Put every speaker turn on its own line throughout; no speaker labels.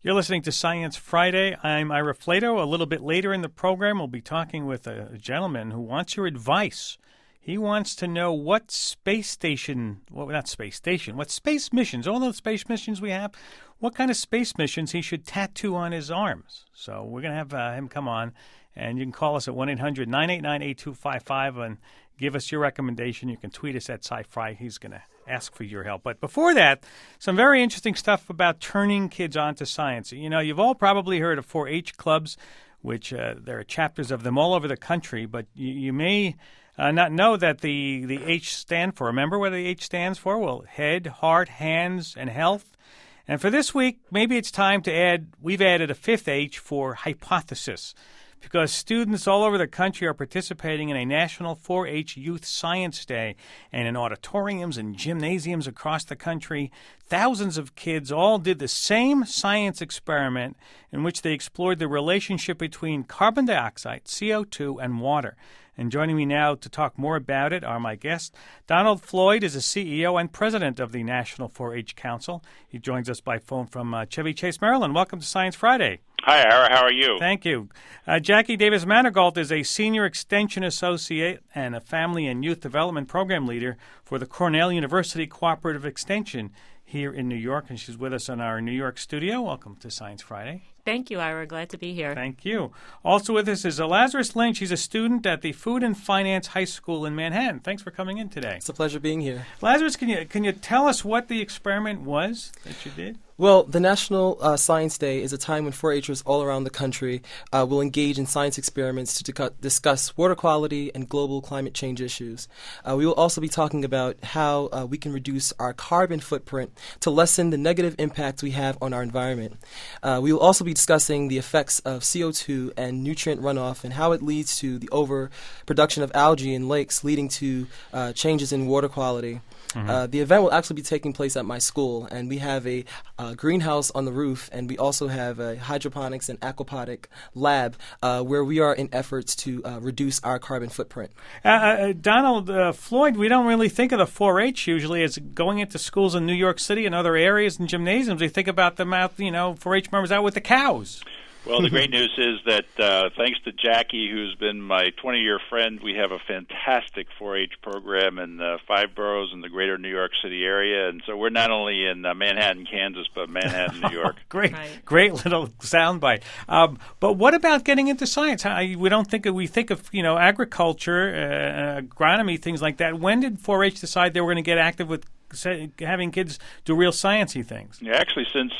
You're listening to Science Friday. I'm Ira Flato. A little bit later in the program, we'll be talking with a gentleman who wants your advice. He wants to know what space missions, all those space missions we have, what kind of space missions he should tattoo on his arms. So we're going to have him come on, and you can call us at 1-800-989-8255 and give us your recommendation. You can tweet us at SciFri. He's going to ask for your help. But before that, some very interesting stuff about turning kids on to science. You know, you've all probably heard of 4-H clubs, which there are chapters of them all over the country, but you may not know that the H stand for. Remember what the H stands for? Well, head, heart, hands, and health. And for this week, maybe it's time to we've added a fifth H for hypothesis, because students all over the country are participating in a national 4-H Youth Science Day. And in auditoriums and gymnasiums across the country, thousands of kids all did the same science experiment in which they explored the relationship between carbon dioxide, CO2, and water. And joining me now to talk more about it are my guests. Donald Floyd is the CEO and president of the National 4-H Council. He joins us by phone from Chevy Chase, Maryland. Welcome to Science Friday.
Hi, Ira. How are you?
Thank you. Jackie Davis-Manigault is a senior extension associate and a family and youth development program leader for the Cornell University Cooperative Extension here in New York, and she's with us in our New York studio. Welcome to Science Friday.
Thank you, Ira. Glad to be here.
Thank you. Also with us is Lazarus Lynch. He's a student at the Food and Finance High School in Manhattan. Thanks for coming in today.
It's a pleasure being here.
Lazarus, can you tell us what the experiment was that you did?
Well, the National Science Day is a time when 4-Hers all around the country will engage in science experiments to discuss water quality and global climate change issues. We will also be talking about how we can reduce our carbon footprint to lessen the negative impact we have on our environment. We will also be discussing the effects of CO2 and nutrient runoff and how it leads to the overproduction of algae in lakes, leading to changes in water quality. Mm-hmm. The event will actually be taking place at my school, and we have a greenhouse on the roof, and we also have a hydroponics and aquaponic lab where we are in efforts to reduce our carbon footprint.
Donald Floyd, we don't really think of the 4-H usually as going into schools in New York City and other areas and gymnasiums. We think about them out, 4-H members out with the cows.
Well, the great news is that thanks to Jackie, who's been my 20-year friend, we have a fantastic 4-H program in 5 boroughs in the greater New York City area. And so we're not only in Manhattan, Kansas, but Manhattan, New York.
Great little soundbite. But what about getting into science? We think of agriculture, agronomy, things like that. When did 4-H decide they were going to get active with having kids do real sciencey things?
Yeah, actually, since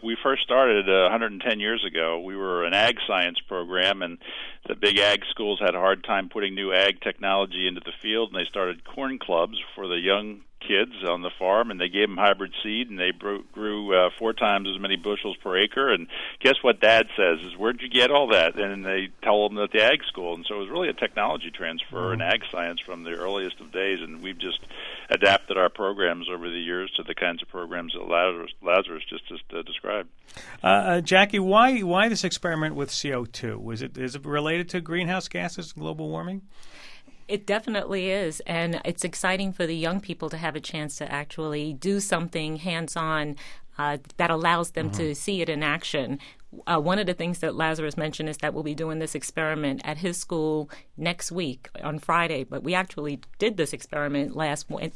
we first started 110 years ago, we were an ag science program, and the big ag schools had a hard time putting new ag technology into the field, and they started corn clubs for the young kids on the farm, and they gave them hybrid seed, and they grew 4 times as many bushels per acre. And guess what Dad says is, where'd you get all that? And they tell them at the ag school. And so it was really a technology transfer in ag science from the earliest of days, and we've just adapted our programs over the years to the kinds of programs that Lazarus just described.
Jackie, why this experiment with CO2? Is it related to greenhouse gases, global warming?
It definitely is, and it's exciting for the young people to have a chance to actually do something hands-on that allows them to see it in action. One of the things that Lazarus mentioned is that we'll be doing this experiment at his school next week on Friday, but we actually did this experiment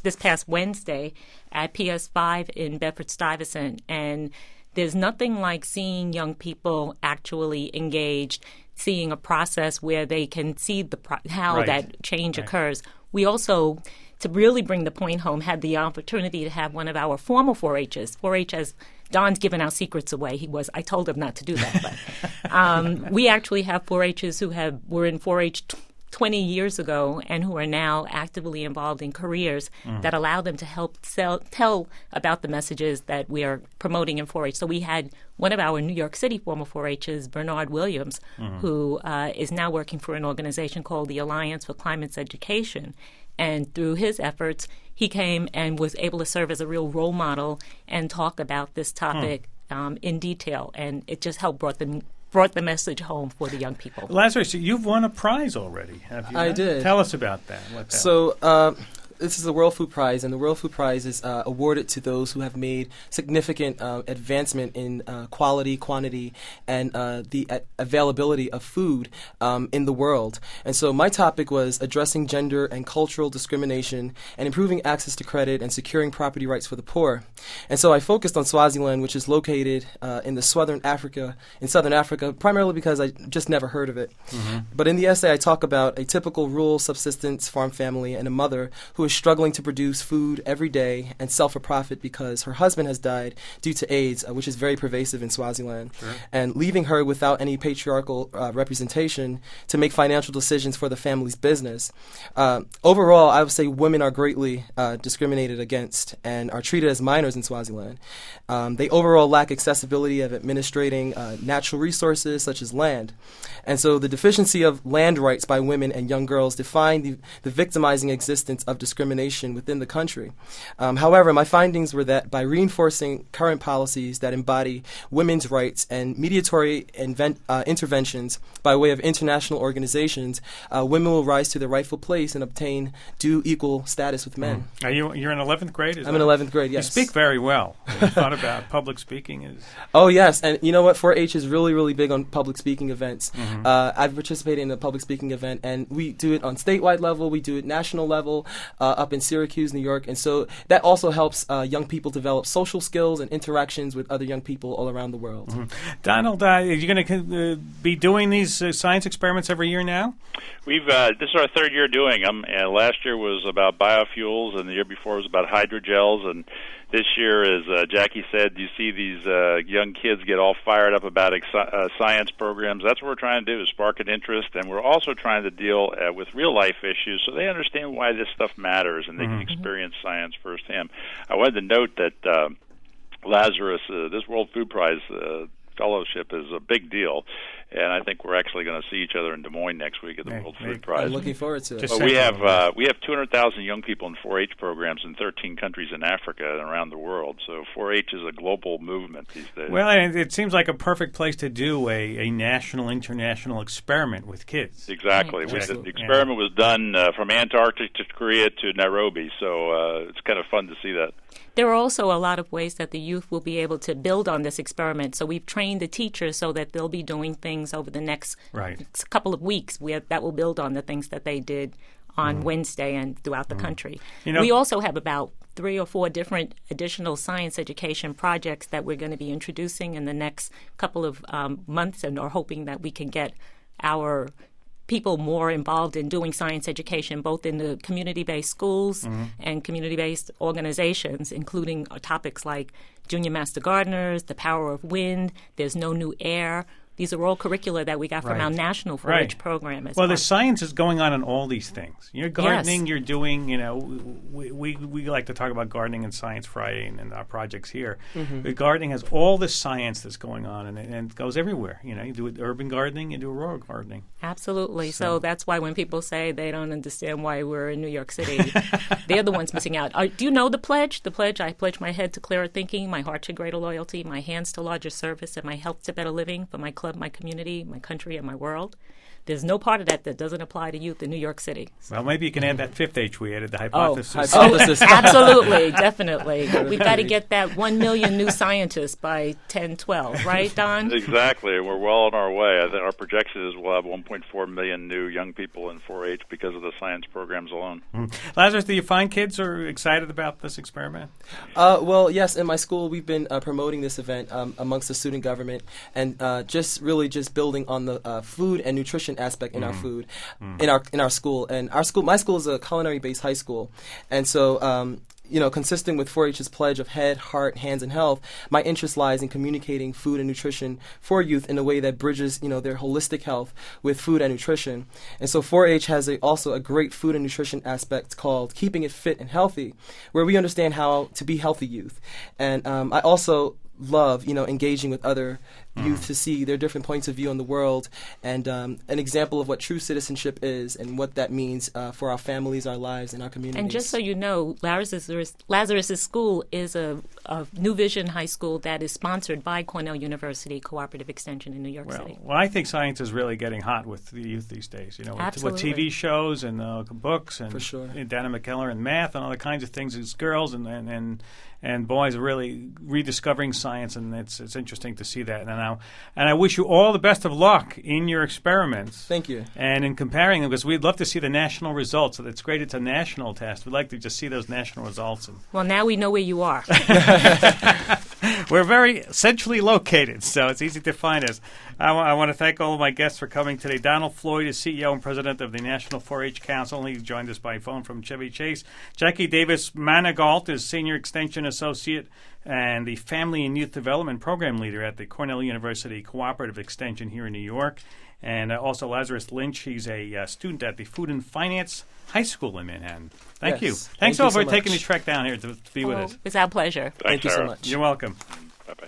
this past Wednesday at PS5 in Bedford-Stuyvesant, and there's nothing like seeing young people actually engaged, seeing a process where they can see how that change occurs. We also, to really bring the point home, had the opportunity to have one of our former 4-H's. 4-H, as Don's given our secrets away. I told him not to do that. But we actually have 4-H's who were in 4-H 20 years ago and who are now actively involved in careers that allow them to help tell about the messages that we are promoting in 4-H. So we had one of our New York City former 4-H's, Bernard Williams, who is now working for an organization called the Alliance for Climate's Education. And through his efforts, he came and was able to serve as a real role model and talk about this topic in detail. And it just helped brought the message home for the young people.
Lazarus, you've won a prize already, have you?
I did.
Tell us about that.
So this is the World Food Prize, and the World Food Prize is awarded to those who have made significant advancement in quality, quantity, and the availability of food in the world. And so my topic was addressing gender and cultural discrimination and improving access to credit and securing property rights for the poor. And so I focused on Swaziland, which is located in southern Africa, primarily because I just never heard of it. Mm-hmm. But in the essay, I talk about a typical rural subsistence farm family and a mother who is struggling to produce food every day and sell for profit because her husband has died due to AIDS, which is very pervasive in Swaziland, sure. And leaving her without any patriarchal representation to make financial decisions for the family's business. Overall, I would say women are greatly discriminated against and are treated as minors in Swaziland. They overall lack accessibility of administrating natural resources such as land. And so the deficiency of land rights by women and young girls define the victimizing existence of discrimination within the country. However, my findings were that by reinforcing current policies that embody women's rights and mediatory interventions by way of international organizations, women will rise to their rightful place and obtain due equal status with men.
You're in 11th grade?
I'm in 11th grade, yes.
You speak very well. You thought about public speaking?
Oh, yes. And you know what? 4-H is really, really big on public speaking events. Mm-hmm. I've participated in a public speaking event, and we do it on statewide level. We do it national level up in Syracuse, New York. And so that also helps young people develop social skills and interactions with other young people all around the world. Mm-hmm.
Donald, are you going to be doing these science experiments every year now?
This is our third year doing them. Last year was about biofuels, and the year before was about hydrogels, and this year, as Jackie said, you see these young kids get all fired up about science programs. That's what we're trying to do, is spark an interest, and we're also trying to deal with real-life issues so they understand why this stuff matters and they can experience science firsthand. I wanted to note that Lazarus, this World Food Prize fellowship is a big deal, and I think we're actually going to see each other in Des Moines next week at the World Food Prize.
I'm looking forward to it.
Well, we have 200,000 young people in 4-H programs in 13 countries in Africa and around the world. So 4-H is a global movement these days.
Well, it seems like a perfect place to do a national, international experiment with kids.
Exactly. The experiment was done from Antarctic to Korea to Nairobi, so it's kind of fun to see that.
There are also a lot of ways that the youth will be able to build on this experiment. So we've trained the teachers so that they'll be doing things over the next couple of weeks that will build on the things that they did on Wednesday and throughout the country. We also have about 3 or 4 different additional science education projects that we're going to be introducing in the next couple of months, and are hoping that we can get our people more involved in doing science education, both in the community-based schools and community-based organizations, including topics like junior master gardeners, the power of wind, there's no new air. These are all curricula that we got from our national 4-H program.
Well, the science is going on in all these things. You're gardening, you're doing, we like to talk about gardening and Science Friday and our projects here. Mm-hmm. Gardening has all the science that's going on, and it goes everywhere. You do urban gardening, you do rural gardening.
Absolutely. So that's why when people say they don't understand why we're in New York City, they're the ones missing out. Do you know the pledge? The pledge, I pledge my head to clearer thinking, my heart to greater loyalty, my hands to larger service, and my health to better living for my club, my community, my country, and my world. There's no part of that doesn't apply to youth in New York City.
Well, maybe you can add that 5th H we added, the hypothesis.
Hypothesis.
Absolutely, definitely. We've got to get that 1 million new scientists by 10-12, right, Don?
Exactly. We're well on our way. I think our projection is we'll have 1.4 million new young people in 4-H because of the science programs alone.
Lazarus, do you find kids are excited about this experiment?
Well, yes. In my school, we've been promoting this event amongst the student government, and just building on the food and nutrition aspect in our food, in our school. And my school is a culinary-based high school, and so consistent with 4-H's pledge of head, heart, hands, and health, my interest lies in communicating food and nutrition for youth in a way that bridges, their holistic health with food and nutrition. And so 4-H has also a great food and nutrition aspect called Keeping It Fit and Healthy, where we understand how to be healthy youth. And I also love, engaging with other youth to see their different points of view on the world, and an example of what true citizenship is and what that means for our families, our lives, and our communities.
And just so you know, Lazarus' school is a New Vision high school that is sponsored by Cornell University Cooperative Extension in New York City.
Well, I think science is really getting hot with the youth these days. With
Absolutely.
TV shows and books and
For sure.
Dana McKellar and math and all the kinds of things. As girls and boys are really rediscovering science, and it's interesting to see that now. And I wish you all the best of luck in your experiments.
Thank you.
And in comparing them, because we'd love to see the national results. It's great it's a national test. We'd like to just see those national results.
Well, now we know where you are.
We're very centrally located, so it's easy to find us. I want to thank all of my guests for coming today. Donald Floyd is CEO and President of the National 4-H Council. He joined us by phone from Chevy Chase. Jackie Davis Manigault is Senior Extension Associate and the Family and Youth Development Program Leader at the Cornell University Cooperative Extension here in New York. And also Lazarus Lynch, he's a student at the Food and Finance High School in Manhattan. Thank you. Thanks all for taking the trek down here to be with us.
It's our pleasure.
Thanks,
Thank you so
Sarah.
much.
You're welcome.
Bye-bye.